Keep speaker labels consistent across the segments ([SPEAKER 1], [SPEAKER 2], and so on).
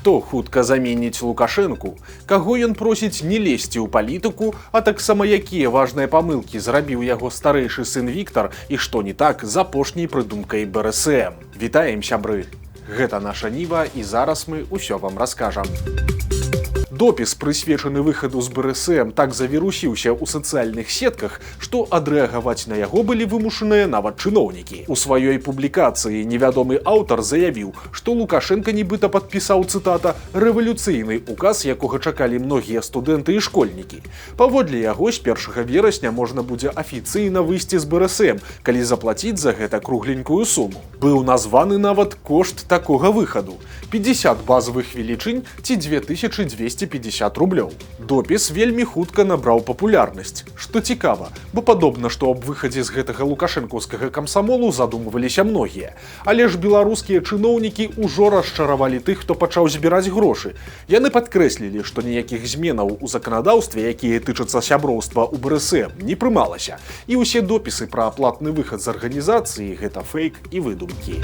[SPEAKER 1] Хто хутка заменіць Лукашэнку, каго ён просіць не лезці ў палітыку, а таксама якія важныя памылкі зрабіў яго старэйшы сын Віктар і што не так з апошняй прыдумкай БРСМ. Вітаем, сябры! Гэта наша Ніва, і зараз мы ўсё вам раскажам. Допіс, прысвечаны выхаду з БРСМ, так завірусіўся ў сацыяльных сетках, што адрэагаваць на яго былі вымушаныя нават чыноўнікі. У сваёй публікацыі невядомы аўтар заявіў, што Лукашенка нібыта падпісаў, цытата, «рэвалюцыйны указ, якога чакалі многія студэнты і школьнікі». Паводле яго, з 1 верасня можна будзе афіцыйна выйсці з БРСМ, калі заплаціць за гэта кругленькую суму. Быў названы нават кошт такога выхаду – 50 базавых велічынь ці 2250 рублёў. Допіс вельмі хутка набраў папулярнасць, што цікава, бо падобна, што аб выхадзе з гэтага лукашэнкаўскага камсамолу задумваліся многія. Але ж беларускія чыноўнікі ўжо расчаравалі тых, хто пачаў збіраць грошы. Яны падкрэслілі, што ніякіх зменаў у заканадаўстве, якія тычацца сяброўства ў БРСМ, не прымалася. І ўсе допісы пра аплатны выхад з арганізацыі – гэта фейк і выдумкі.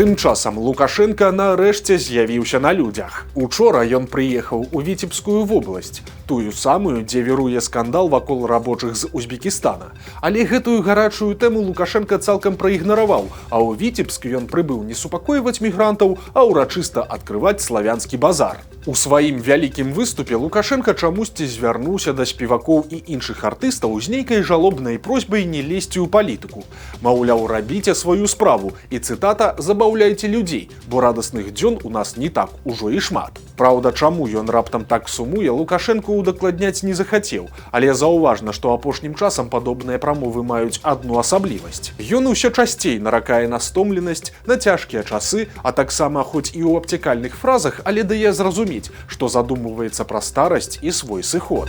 [SPEAKER 1] Тым часам Лукашенка нарэшце з'явіўся на людзях. Учора ён прыехаў у Віцебскую вобласць, тую самую, дзе віруе скандал вакол рабочых з Узбекістана. Але гэтую гарачую тэму Лукашенка цалкам праігнараваў, а ў Віцебск ён прыбыў не супакойваць мігрантаў, а ўрачыста адкрываць славянскі базар. У сваім вялікім выступе Лукашенка чамусьці звярнуўся да спевакоў і іншых артыстаў з нейкай жалобнай просьбай не лезці ў палітыку. Маўляў, рабіце сваю справу і, цытата, «забаўляйце людзей, бо радасных дзён у нас не так ужо і шмат». Праўда, чаму ён раптам так сумуе, Лукашенко удакладняць не захацеў, але заўважна, што апошнім часам падобныя прамовы маюць адну асаблівасць. Ён усё часцей наракае на стомленасць, на цяжкія часы, а таксама хоць і ў абцякальных фразах, але дае зразумець, што задумваецца пра старасць і свой сыход.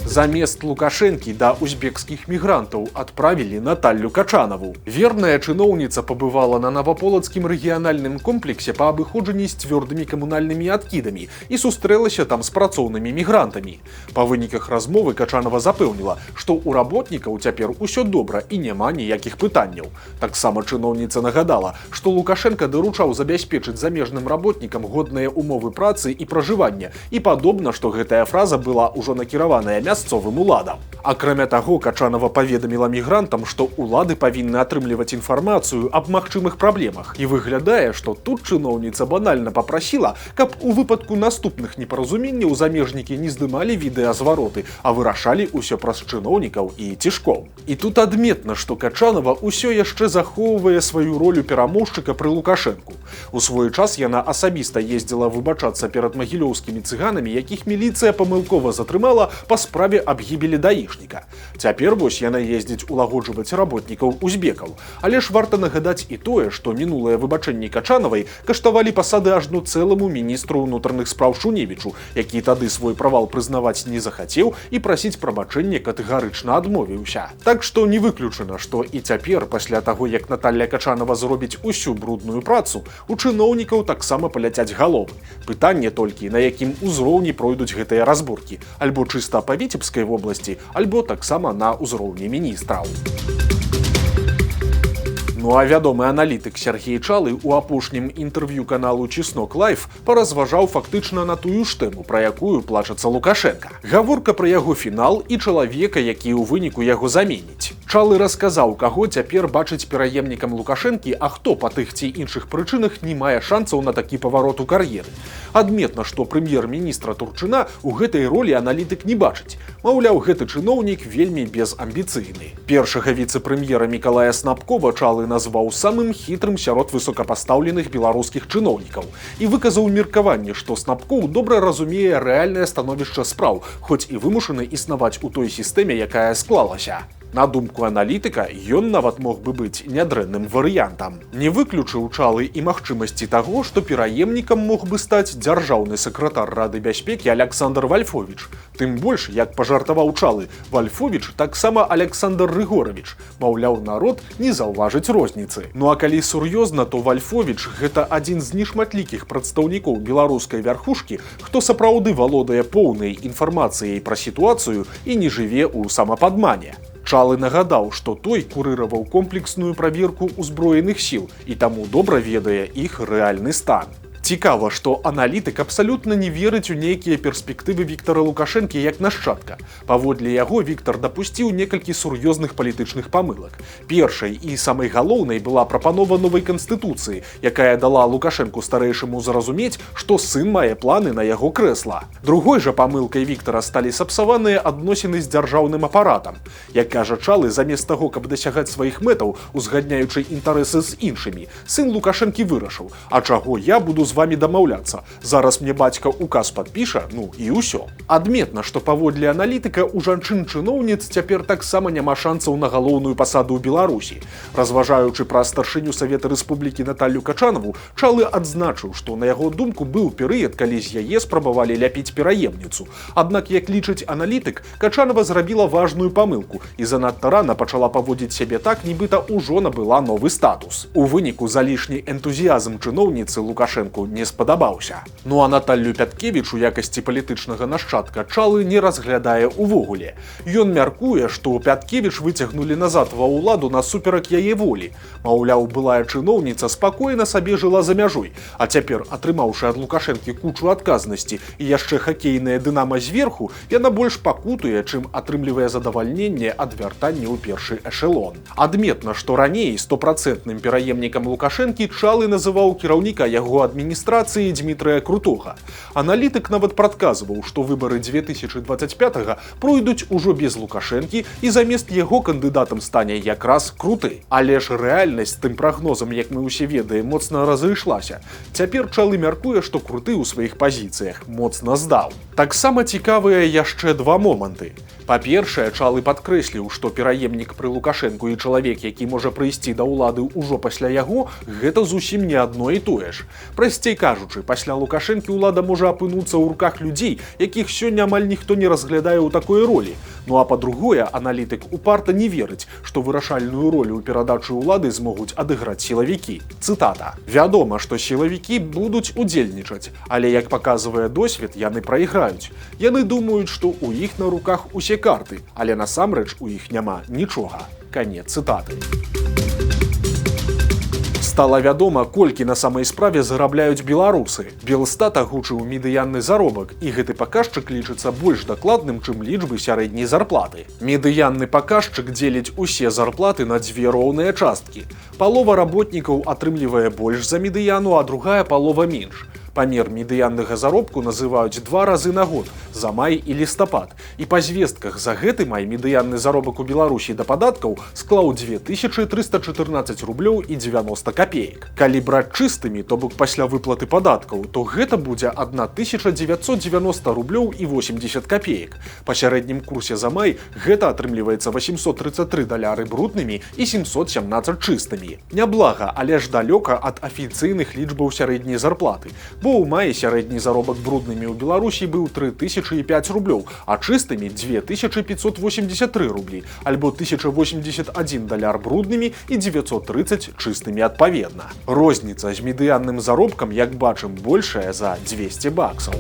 [SPEAKER 1] Замест Лукашэнкі да узбекскіх мігрантаў адправілі Наталлю Качанаву. Верная чыноўніца пабывала на Наваполацкім рэгіянальным комплексе па абыходжанні з цвёрдымі камунальнымі адкідамі і сустрэлася там з працоўнымі мігрантамі. Па выніках размовы Качанава запэўніла, што ў работнікаў цяпер усё добра і няма ніякіх пытанняў. Таксама чыноўніца нагадала, што Лукашенка даручаў забяспечыць замежным работнікам годныя умовы працы і пражывання, і падобна, што гэтая фраза была ўжо накіраваная мясцовым уладам. Акрамя таго, Качанава паведаміла мігрантам, што улады павінны атрымліваць інфармацыю аб магчымых праблемах. І выглядае, што тут чыноўніца банальна папрасіла, каб у выпадку наступных непаразуменняў замежнікі не здымалі відэазвароты, а вырашалі ўсё праз чыноўнікаў і цішком. І тут адметна, што Качанава ўсё яшчэ захоўвае сваю ролю перамоўшчыка пры Лукашэнку. У свой час яна асабіста ездзіла выбачацца перад магілёўскімі цыганамі, якіх міліцыя памылкова затрымала па справе аб гібелі даішніка. Цяпер вось яна ездзіць улагоджваць работнікаў узбекаў. Але ж варта нагадаць і тое, што мінулыя выбачэнні Качанавай каштавалі пасады ажно цэламу міністру ўнутраных спраў Шуневічу, які тады свой правал прызнаваць не захацеў і прасіць прабачэння катэгарычна адмовіўся. Так што не выключана, што і цяпер, пасля таго, як Наталля Качанава зробіць усю брудную працу, у чыноўнікаў таксама паляцяць галовы. Пытанне толькі, на якім узроўні пройдуць гэтыя разборкі, альбо чыста па Віцебскай вобласці, альбо таксама на ўзроўні міністраў. Ну а вядомы аналітык Сергей Чалы ў апошнім інтэрв'ю каналу Чеснок Лайф паразважаў фактычна на тую ж тэму, пра якую плачацца Лукашенка. Гаворка пра яго фінал і чалавека, які ў выніку яго заменіць. Чалы расказаў, каго цяпер бачыць пераемнікам Лукашэнкі, а хто па тых ці іншых прычынах не мае шанцаў на такі паварот у кар'еры. Адметна, што прэм'ер-міністра Турчына ў гэтай ролі аналітык не бачыць. Маўляў, гэты чыноўнік вельмі безамбіцыйны. Першага віцэ-прэм'ера Мікалая Снапкова Чалы назваў самым хітрым сярод высокапастаўленых беларускіх чыноўнікаў і выказаў меркаванне, што Снапкоў добра разумее рэальнае становішча спраў, хоць і вымушаны існаваць у той сістэме, якая склалася. На думку аналітыка, ён нават мог бы быць нядрэнным варыянтам. Не выключыў Чалы і магчымасці таго, што пераемнікам мог бы стаць дзяржаўны сакратар Рады бяспекі Аляксандр Вальфовіч. Тым больш, як пажартаваў Чалы, Вальфовіч таксама Аляксандр Рыгоравіч. Маўляў, народ не заўважыць розніцы. Ну а калі сур'ёзна, то Вальфовіч – гэта адзін з нешматлікіх прадстаўнікоў беларускай вярхушкі, хто сапраўды валодае поўнай інфармацыяй пра сітуацыю і не жыве ў самападмане. Чалы нагадаў, што той курыраваў комплексную праверку ўзброеных сіл і таму добра ведае іх рэальны стан. Цікава, што аналітык абсалютна не верыць у нейкія перспектывы Віктара Лукашэнкі як нашчадка. Паводле яго Віктар дапусціў некалькі сур'ёзных палітычных памылак. Першай і самай галоўнай была прапанова новай канстытуцыі, якая дала Лукашэнку старэйшаму зразумець, што сын мае планы на яго крэсла. Другой жа памылкай Віктара сталі сапсаваныя адносіны з дзяржаўным апаратам. Як кажа Чалы, замест таго, каб дасягаць сваіх мэтаў, узгадняючы інтарэсы з іншымі, сын Лукашэнкі вырашыў: а чаго я буду з вами дамаўляцца? Зараз мне бацька указ падпіша, ну і ўсё. Адметна, што паводле аналітыка у жанчын-чыноўніц цяпер таксама няма шансаў на галоўную пасаду ў Беларусі. Разважаючы пра старшыню Савета Рэспублікі Наталлю Качанаву, Чалы адзначыў, што на яго думку быў перыяд, калі з яе спрабавалі ляпіць пераемніцу. Аднак, як лічыць аналітык, Качанава зрабіла важную памылку і занадта рана пачала паводзіць сябе так, нібыта ўжо набыла новы статус. У выніку залішні энтузіязм чыноўніцы Лукашэнку не спадабаўся. Ну а Наталлю Пяткевіч у якасці палітычнага нашчадка Чалы не разглядае ўвогуле. Ён мяркуе, што Пяткевіч выцягнулі назад ва ўладу насуперак яе волі. Маўляў, былая чыноўніца спакойна сабе жыла за мяжой, а цяпер, атрымаўшы ад Лукашэнкі кучу адказнасці і яшчэ хакейнае дынама зверху, яна больш пакутуе, чым атрымлівае задавальненне ад вяртання ў першы эшелон. Адметна, што раней 100% пераемнікам Лукашэнкі Чалы называў кіраўніка яго адміністрацыі Дмітрыя Крутога. Аналітык нават прадказваў, што выбары 2025 пройдуць ужо без Лукашэнкі і замест яго кандыдатам стане якраз Круты. Але ж рэальнасць з тым прагнозам, як мы ўсе ведаем, моцна разышлася. Цяпер Чалы мяркуе, што Круты ў сваіх пазіцыях моцна здаў. Таксама цікавыя яшчэ два моманты. Па-першае, Чалы падкрэсліў, што пераемнік пры Лукашэнку і чалавек, які можа прыйсці да ўлады ўжо пасля яго, гэта зусім не адно і тое ж. Прасцей кажучы, пасля Лукашэнкі ўлада можа апынуцца ў руках людзей, якіх сёння амаль ніхто не разглядае ў такой ролі. Ну а па-другое, аналітык упарта не верыць, што вырашальную ролю ў перадачы ўлады змогуць адыграць сілавікі. Цытата: «Вядома, што сілавікі будуць удзельнічаць, але, як паказвае досвед, яны прайграюць. Яны думаюць, што ў іх на руках усе карты, але насамрэч у іх няма нічога». Канец цытаты. Стала вядома, колькі на самай справе зарабляюць беларусы. Белстат агучыў медыянны заробак, і гэты паказчык лічыцца больш дакладным, чым лічбы сярэдняй зарплаты. Медыянны паказчык дзеліць усе зарплаты на дзве роўныя часткі. Палова работнікаў атрымлівае больш за медыяну, а другая палова менш. Памер медыяннага заробку называюць 2 разы на год, за май і лістапад. І па звестках за гэты май медыянны заробак у Беларусі да падаткаў склаў 2314 рублёў і 90 копеек. Калі браць чыстымі, то бок пасля выплаты падаткаў, то гэта будзе 1990 рублёў і 80 копеек. Па сярэднім курсе за май гэта атрымліваецца 833 даляры бруднымі і 717 чыстымі. Няблага, але ж далёка ад афіцыйных лічбаў сярэдняй зарплаты. Бо ў маі сярэдні заробак бруднымі ў Беларусі быў 3005 рублёў, а чыстымі 2583 рублі, альбо 1081 даляр бруднымі і 930 чыстымі адпаведна. Розніца з медыянным заробкам, як бачым, большая за 200 баксаў.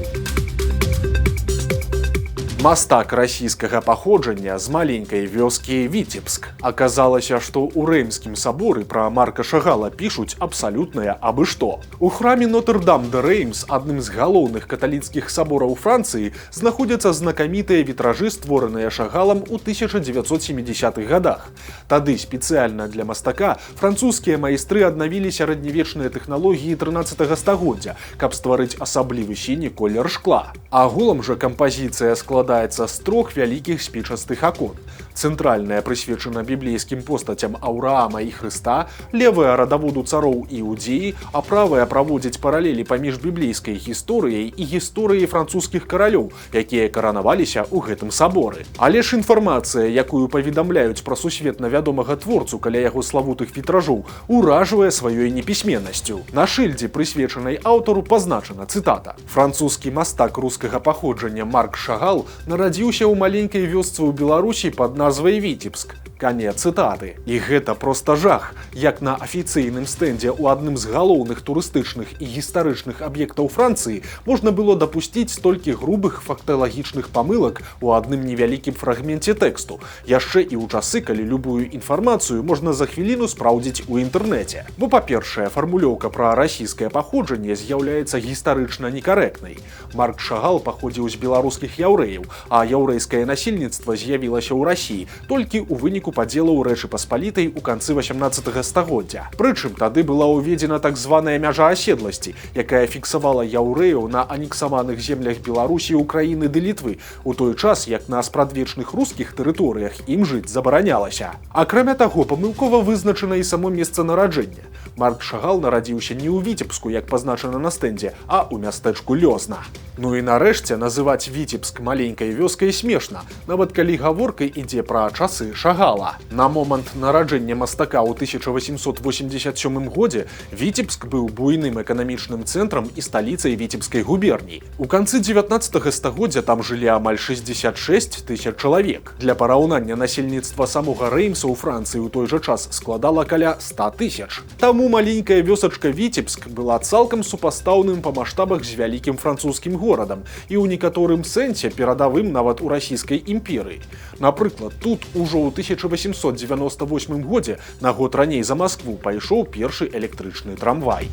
[SPEAKER 1] Мастак расійскага паходжання з маленькай вёскі Віцебск. Аказалася, што ў Реймскім саборы пра Марка Шагала пішуць абсалютнае абы што. У храме Нотр-Дам-де-Реймс, адным з галоўных каталіцкіх сабораў Францыі, знаходзяцца знакамітыя вітражы, створаныя Шагалам у 1970-х гадах. Тады спецыяльна для мастака французскія майстры аднавілі сярэднявечныя тэхналогіі 13 стагоддзя, каб стварыць асаблівы сіні колер шкла. Агулам жа кампазіцыя складаецца з 3 вялікіх спічастых акон. Цэнтральная прысвечана біблейскім постацям Аўраама і Хрыста, левая радаводу цароў Іудзеі, а правая праводзіць паралелі паміж біблейскай гісторыяй і гісторыяй французскіх каралёў, якія каранаваліся ў гэтым саборы. Але ж інфармацыя, якую паведамляюць пра сусветна вядомага творцу каля яго славутых вітражоў, уражвае сваёй непісьменнасцю. На шыльдзе, прысвечанай аўтару, пазначана, цытата: «Французскі мастак рускага паходжання Марк Шагал нарадзіўся ў маленькай вёсцы ў Беларусі пад назвай Віцебск. Канец цытаты. І гэта проста жах, як на афіцыйным стэндзе ў адным з галоўных турыстычных і гістарычных аб'ектаў Францыі можна было дапусціць столькі грубых факталагічных памылак у адным невялікім фрагменце тэксту, яшчэ і ў часы, калі любую інфармацыю можна за хвіліну спраўдзіць у інтэрнэце. Бо, па-першае, фармулёўка пра расійскае паходжанне з'яўляецца гістарычна некарэктнай. Марк Шагал паходзіў з беларускіх яўрэяў, а яўрэйскае насельніцтва з'явілася ў Расіі толькі ў выніку падзелаў Рэчы Паспалітай у канцы 18 стагоддзя. Прычым тады была ўведзена так званая мяжа аседласці, якая фіксавала яўрэяў на анексаваных землях Беларусі, Украіны ды Літвы, у той час, як на спрадвечных рускіх тэрыторыях ім жыць забаранялася. Акрамя таго, памылкова вызначана і само месца нараджэння. Марк Шагал нарадзіўся не ў Віцебску, як пазначана на стэндзе, а ў мястэчку Лёзна. Ну і нарэшце называць Віцебск маленькай вёскай смешна, нават калі гаворка ідзе пра часы Шагала. На момант нараджэння мастака ў 1887 годзе Віцебск быў буйным эканамічным цэнтрам і сталіцай Віцебскай губерніі. У канцы 19 стагоддзя там жылі амаль 66 тысяч чалавек. Для параўнання насельніцтва самога Рэймса ў Францыі ў той жа час складала каля 100 тысяч. Таму маленькая вёсачка Віцебск была цалкам супастаўным па маштабах з вялікім французскім горадам і ў некаторым сэнсе перадавым нават у расійскай імперыі. Напрыклад, тут ужо ў 1898 годзе, на год раней за Маскву, пайшоў першы электрычны трамвай.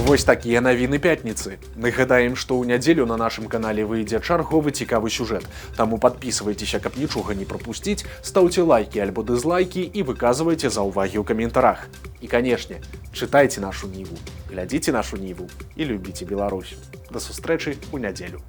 [SPEAKER 1] Вось такія навіны пятніцы. Нагадаем, што ў нядзелю на нашым канале выйдзе чарговы цікавы сюжэт. Таму падпісвайцеся, каб нічога не прапусціць, стаўце лайкі альбо дызлайкі і выказвайце заўвагі ў каментарах. І, канешне, чытайце нашу Ніву, глядзіце нашу Ніву і любіце Беларусь. Да сустрэчы ў нядзелю.